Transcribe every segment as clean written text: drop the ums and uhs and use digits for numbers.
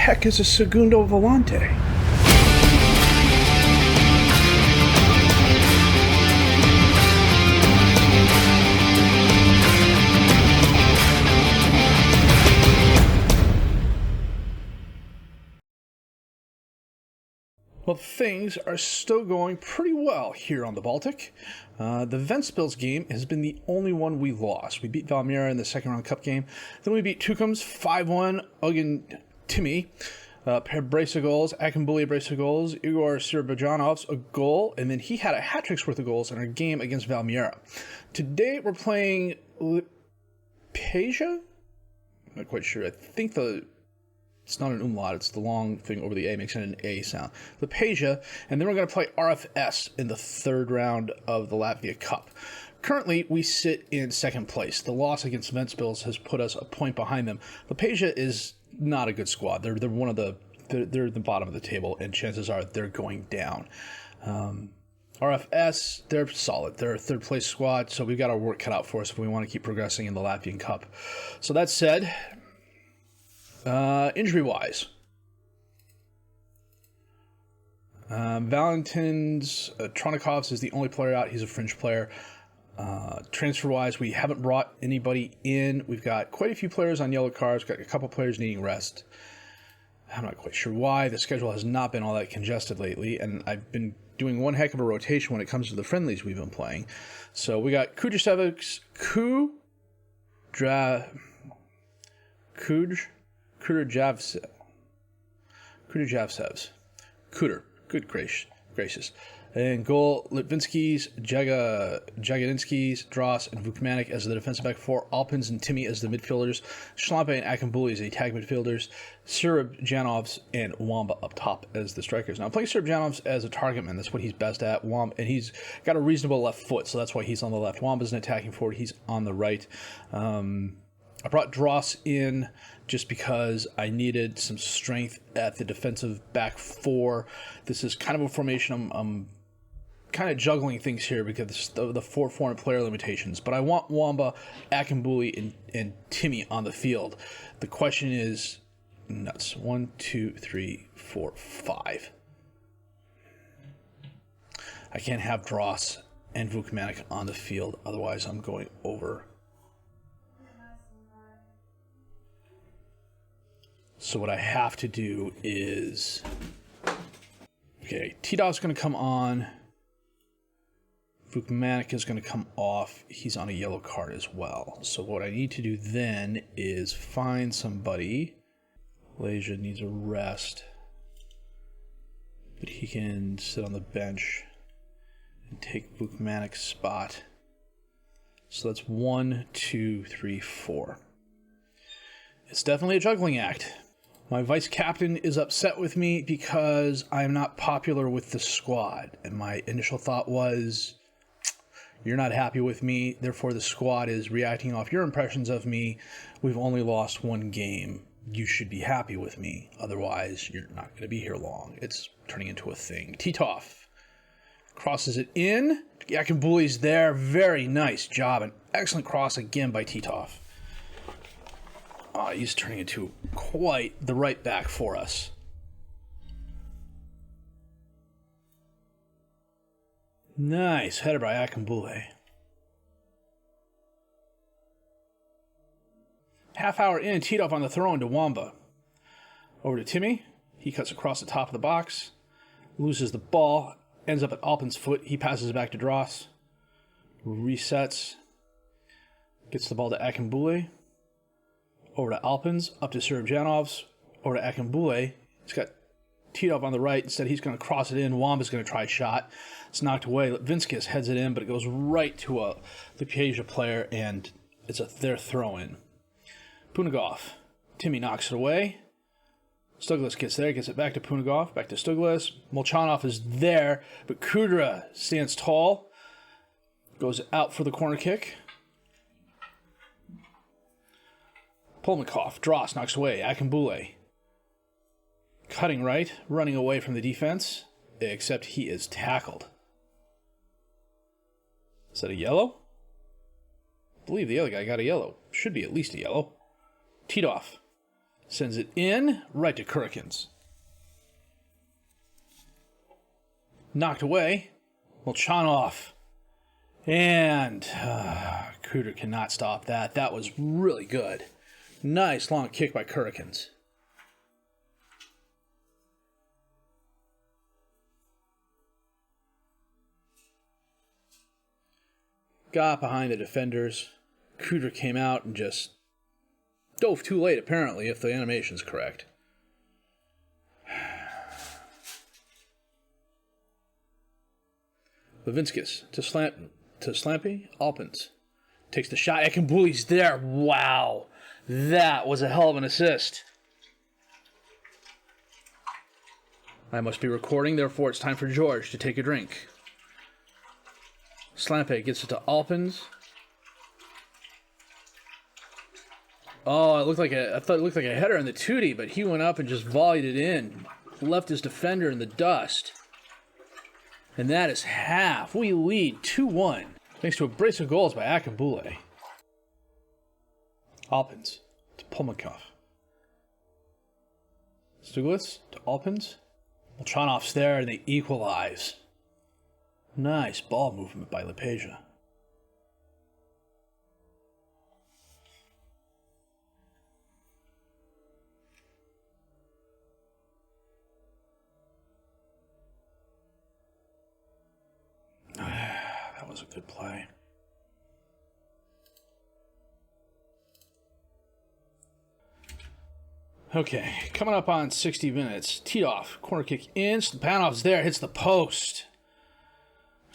heck is a segundo volante? Well, things are still going pretty well here on the Baltic. The Ventspils game has been the only one we lost. We beat Valmiera in the second round cup game. Then we beat Tukums 5-1 against Timmy. Brace of goals, Akinbuli a brace of goals, Igor Sirbajanov's a goal, and then he had a hat trick's worth of goals in our game against Valmiera. Today we're playing Latvian? I'm not quite sure. I think it's not an umlaut, it's the long thing over the A, makes it an A sound. Latvian, and then we're going to play RFS in the third round of the Latvian Cup. Currently, we sit in second place. The loss against Ventspils has put us a point behind them. Latvian is not a good squad. They're they're the bottom of the table, and chances are they're going down. RFS, they're solid. They're a third place squad, so we've got our work cut out for us if we want to keep progressing in the Latvian Cup. So that said, injury-wise, Valentin's Tronikovs is the only player out. He's a fringe player. Transfer-wise, we haven't brought anybody in. We've got quite a few players on yellow cards. Got a couple players needing rest. I'm not quite sure why. The schedule has not been all that congested lately, and I've been doing one heck of a rotation when it comes to the friendlies we've been playing. So we got Kudrjavsevs, good gracious. And goal, Litvinskis, Jagodinskis, Dross, and Vukmanik as the defensive back four, Alpins and Timmy as the midfielders, Schlampe and Akinbuli as the tag midfielders, Sirbajanovs and Wamba up top as the strikers. Now, I'm playing Sirbajanovs as a target man. That's what he's best at. Wamba, and he's got a reasonable left foot, so that's why he's on the left. Wamba's an attacking forward. He's on the right. I brought Dross in just because I needed some strength at the defensive back four. This is kind of a formation I'm kind of juggling things here because of the four foreign player limitations. But I want Wamba, Akinbuli, and Timmy on the field. The question is nuts. 1, 2, 3, 4, 5. I can't have Dross and Vukmanik on the field. Otherwise, I'm going over. So what I have to do is, okay, Tidov's going to come on. Vukmanik is going to come off. He's on a yellow card as well. So what I need to do then is find somebody. Leja needs a rest, but he can sit on the bench and take Vukmanik's spot. So that's 1, 2, 3, 4. It's definitely a juggling act. My vice captain is upset with me because I am not popular with the squad. And my initial thought was, you're not happy with me, therefore the squad is reacting off your impressions of me. We've only lost one game. You should be happy with me. Otherwise, you're not going to be here long. It's turning into a thing. Titov crosses it in. Akinbuli's there. Very nice job. An excellent cross again by Titov. He's turning into quite the right back for us. Nice header by Akinbuli. Half hour in, Titov on the throw into Wamba. Over to Timmy. He cuts across the top of the box. Loses the ball. Ends up at Alpin's foot. He passes it back to Dross. Resets. Gets the ball to Akinbuli. Over to Alpins, up to Sirbajanovs, over to Akinbuli. He's got Titov on the right. Instead, he's going to cross it in. Wamba's going to try a shot. It's knocked away. Litvinskis heads it in, but it goes right to a Latvian player, and it's their throw-in. Punigov. Timmy knocks it away. Stuglis gets there, gets it back to Punigov, back to Stuglis. Molchanov is there, but Kudra stands tall. Goes out for the corner kick. Polnikov, Dross knocks away. Akinbuli. Cutting right, running away from the defense, except he is tackled. Is that a yellow? I believe the other guy got a yellow. Should be at least a yellow. Titov Sends it in, right to Kurikins. Knocked away. Molchanov. And Kruder cannot stop that. That was really good. Nice long kick by Kurikins. Got behind the defenders. Kruder came out and just dove too late, apparently, if the animation's correct. Levinskis to Slampy. Alpins takes the shot. Ekambuli's there. Wow. That was a hell of an assist. I must be recording, therefore it's time for George to take a drink. Slampe gets it to Alpins. Oh, I thought it looked like a header in the Tootie, but he went up and just volleyed it in. Left his defender in the dust. And that is half. We lead 2-1. Thanks to a brace of goals by Akambule. Alpins to Polmakov. Stuglis to Alpins. Molchanov's there and they equalize. Nice ball movement by Lepage. That was a good play. Okay, coming up on 60 minutes. Titov, corner kick in. Stepanov's there, hits the post.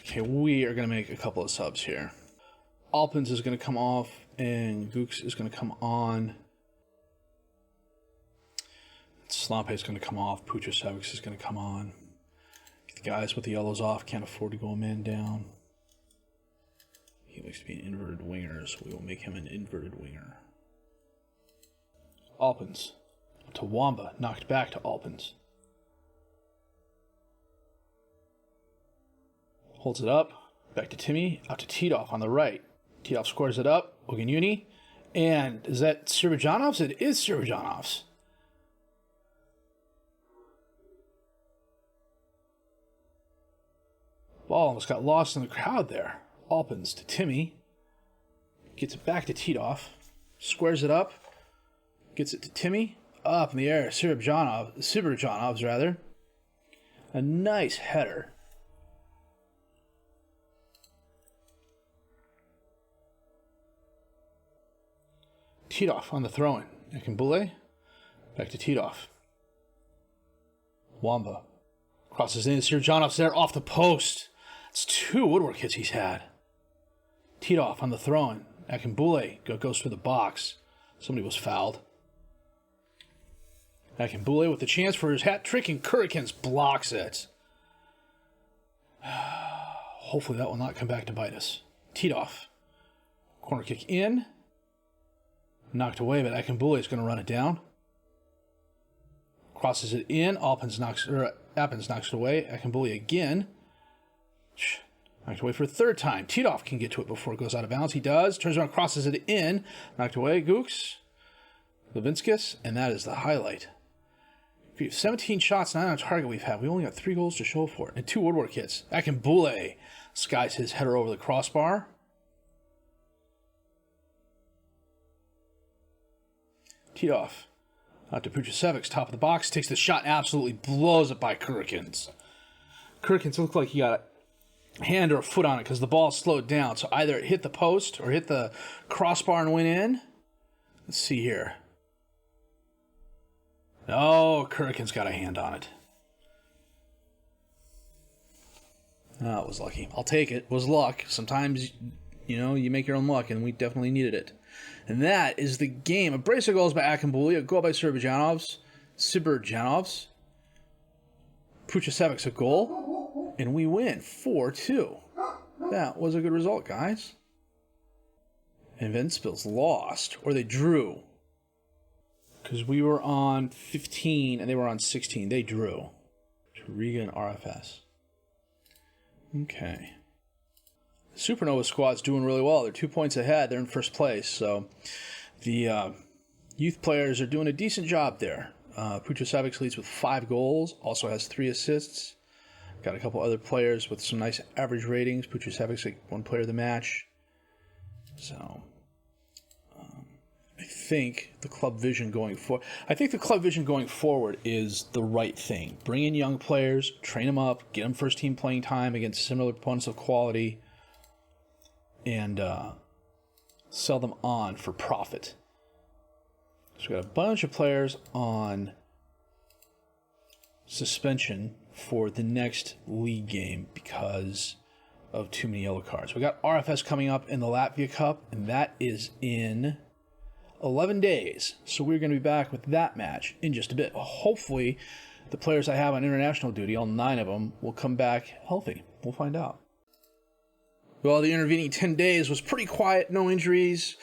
Okay, we are going to make a couple of subs here. Alpins is going to come off, and Gooks is going to come on. Slampe is going to come off. Putrasevics is going to come on. Get the guys with the yellows off. Can't afford to go a man down. He likes to be an inverted winger, so we will make him an inverted winger. Alpins to Wamba, knocked back to Alpins. Holds it up, back to Timmy, out to Titov on the right. Titov squares it up, Oganyuni, and is that Sirbajanov's? It is Sirbajanov's. Ball almost got lost in the crowd there. Alpins to Timmy, gets it back to Titov, squares it up, gets it to Timmy, up in the air, Sirbajanov's rather. A nice header. Titov on the throw-in. Akambule. Back to Titov. Wamba. Crosses in. Sirbajanov's there off the post. It's 2 woodwork hits he's had. Titov on the throw-in. Akambule goes for the box. Somebody was fouled. Akambule with the chance for his hat trick, and Kurikins blocks it. Hopefully that will not come back to bite us. Titov. Corner kick in. Knocked away, but Akambule is going to run it down. Crosses it in. Appens knocks it away. Akambule again. Knocked away for a third time. Titov can get to it before it goes out of bounds. He does. Turns around, crosses it in. Knocked away. Gooks. Levinskis. And that is the highlight. We have 17 shots, 9 on target we've had. We only got 3 goals to show for it. And 2 woodwork hits. Akambule skies his header over the crossbar. Titov. Out to Putrasevics, top of the box. Takes the shot and absolutely blows it by Kurikins. Kurikins looked like he got a hand or a foot on it because the ball slowed down. So either it hit the post or hit the crossbar and went in. Let's see here. Oh, Kurikins got a hand on it. Oh, it was lucky. I'll take it. It was luck. Sometimes, you make your own luck, and we definitely needed it. And that is the game. A brace of goals by Akambule, a goal by Sirbajanov's. Putrasevics a goal, and we win 4-2. That was a good result, guys. And Ventspils lost, or they drew. Because we were on 15 and they were on 16. They drew. Riga and RFS. Okay. The Supernova squad's doing really well. They're 2 points ahead. They're in first place. So the Youth players are doing a decent job there. Putra leads with 5 goals, also has 3 assists. Got a couple other players with some nice average ratings. Putra like 1 player of the match. So, I think the club vision going forward. Is the right thing. Bring in young players, train them up, get them first team playing time against similar opponents of quality, and sell them on for profit. So we got a bunch of players on suspension for the next league game because of too many yellow cards. We got RFS coming up in the Latvia Cup, and that is in 11 days. So we're going to be back with that match in just a bit. Hopefully, the players I have on international duty, all 9 of them, will come back healthy. We'll find out. Well, the intervening 10 days was pretty quiet, no injuries.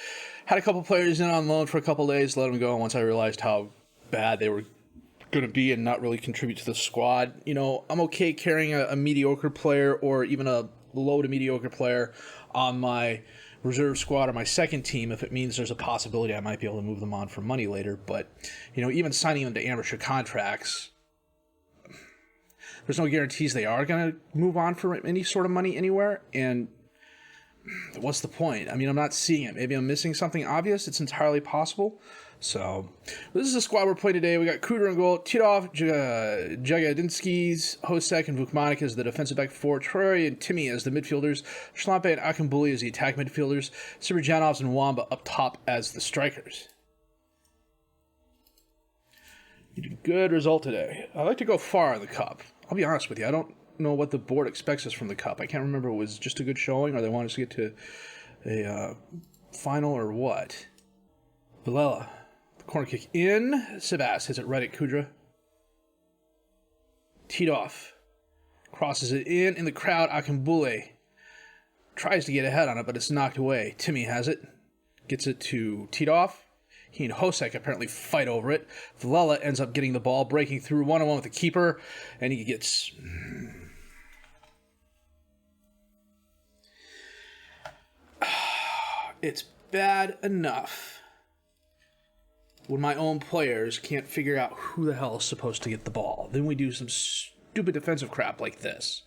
Had a couple players in on loan for a couple days, let them go once I realized how bad they were going to be and not really contribute to the squad. You know, I'm okay carrying a mediocre player or even a low to mediocre player on my reserve squad or my second team if it means there's a possibility I might be able to move them on for money later. But, you know, even signing them to amateur contracts, there's no guarantees they are going to move on for any sort of money anywhere. And what's the point? I mean, I'm not seeing it. Maybe I'm missing something obvious. It's entirely possible. So, this is the squad we're playing today. We got Kudra in goal, Titov, Jagadinskis, Hosek, and Vukmanik as the defensive back 4, Troy and Timmy as the midfielders, Schlampe and Akambuli as the attack midfielders, Siberjanovs and Wamba up top as the strikers. You did a good result today. I like to go far in the cup. I'll be honest with you. I don't know what the board expects us from the cup. I can't remember if it was just a good showing or they want us to get to a final or what. Vilela, the corner kick in. Sebas hits it right at Kudra. Titov crosses it in the crowd. Akambule tries to get ahead on it, but it's knocked away. Timmy has it. Gets it to Titov. He and Hosek apparently fight over it. Vilela ends up getting the ball, breaking through one-on-one with the keeper, and he gets... It's bad enough when my own players can't figure out who the hell is supposed to get the ball. Then we do some stupid defensive crap like this.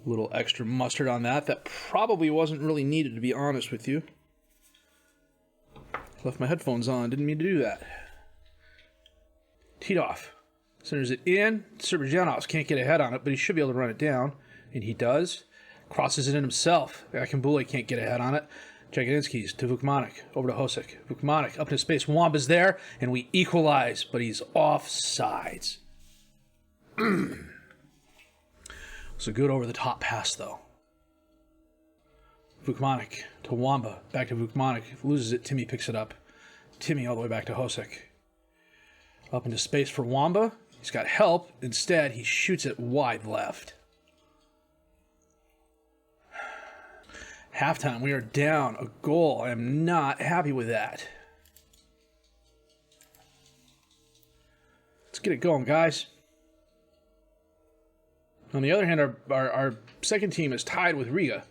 A little extra mustard on that. That probably wasn't really needed, to be honest with you. Left my headphones on. Didn't mean to do that. Titov centers it in. Siberjanovs can't get ahead on it, but he should be able to run it down. And he does. Crosses it in himself. Akambule can't get ahead on it. Jagadinskis to Vukmanik. Over to Hosek. Vukmanik up to space. Wamba's there, and we equalize, but he's offsides. It's a good over-the-top pass, though. Vukmanik to Wamba. Back to Vukmanik. Loses it. Timmy picks it up. Timmy all the way back to Hosek. Up into space for Wamba. He's got help. Instead, he shoots it wide left. Halftime, we are down a goal. I am not happy with that. Let's get it going, guys. On the other hand, our second team is tied with Riga.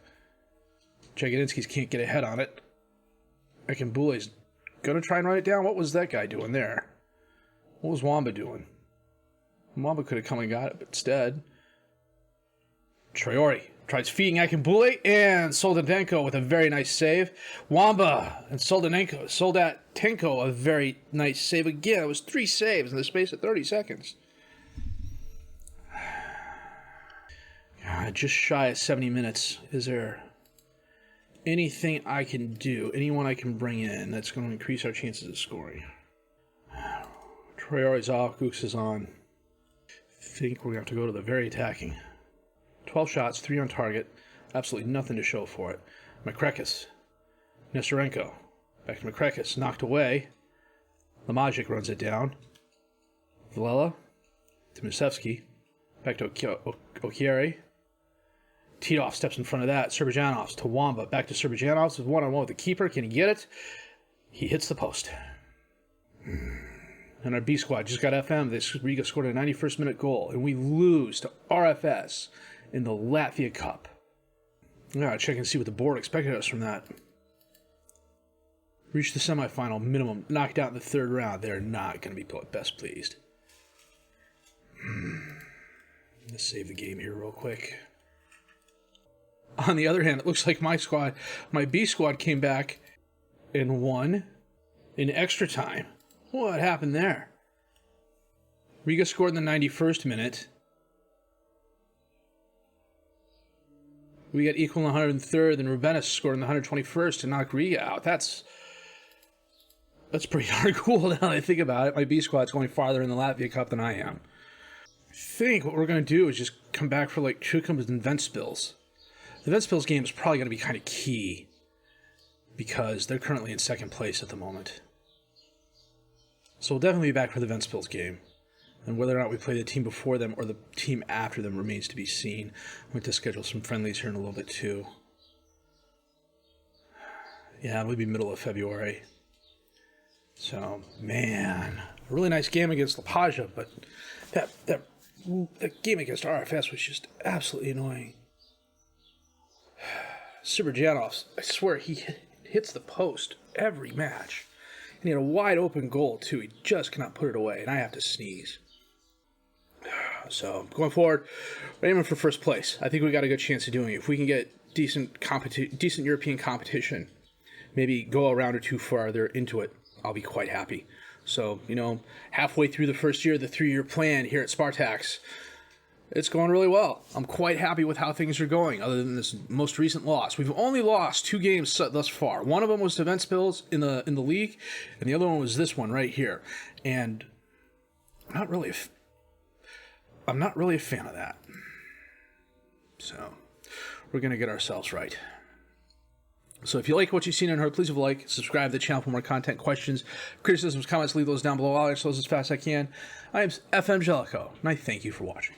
Jagadinskis can't get ahead on it. Akambule's going to try and run it down. What was that guy doing there? What was Wamba doing? Wamba could have come and got it, but instead... Traore tries feeding Akambule, and Soldatenko with a very nice save. Wamba and Soldatenko a very nice save again. It was 3 saves in the space of 30 seconds. God, just shy of 70 minutes. Is there anything I can do, anyone I can bring in that's going to increase our chances of scoring? Traore's off, Gooks is on. I think we're going to have to go to the very attacking. 12 shots, 3 on target. Absolutely nothing to show for it. Makrekis. Nestorenko. Back to Makrekis. Knocked away. Lamajic runs it down. Vilela. To Musevski. Back to Okiere. Titov steps in front of that. Siberjanovs to Wamba. Back to Siberjanovs with one-on-one with the keeper. Can he get it? He hits the post. And our B squad just got FM. Riga scored a 91st minute goal. And we lose to RFS in the Latvian Cup. I gotta check and see what the board expected us from that. Reached the semifinal minimum, knocked out in the third round. They're not going to be best pleased. Let's save the game here real quick. On the other hand, it looks like my B squad came back and won in extra time. What happened there? Riga scored in the 91st minute. We got equal in the 103rd, and Rubenis scored in the 121st to knock Riga out. That's pretty darn cool now that I think about it. My B squad's going farther in the Latvian Cup than I am. I think what we're going to do is just come back for like Chukums and Ventspils. The Ventspils game is probably going to be kind of key because they're currently in second place at the moment. So we'll definitely be back for the Ventspils game. And whether or not we play the team before them or the team after them remains to be seen. I'm going to schedule some friendlies here in a little bit too. Yeah, it'll be middle of February. So, man, a really nice game against Latvia, but that game against RFS was just absolutely annoying. Siberjanov, I swear, he hits the post every match. And he had a wide open goal, too. He just cannot put it away, and I have to sneeze. So, going forward, we're aiming for first place. I think we got a good chance of doing it. If we can get decent European competition, maybe go a round or two farther into it, I'll be quite happy. So, halfway through the first year, the 3-year plan here at Spartax, it's going really well. I'm quite happy with how things are going, other than this most recent loss. We've only lost 2 games thus far. One of them was to Ventspils in the league, and the other one was this one right here. And I'm not really a fan of that. So, we're going to get ourselves right. So if you like what you've seen and heard, please leave a like, subscribe to the channel for more content, questions, criticisms, comments, leave those down below. I'll answer those as fast as I can. I am FM Jellico, and I thank you for watching.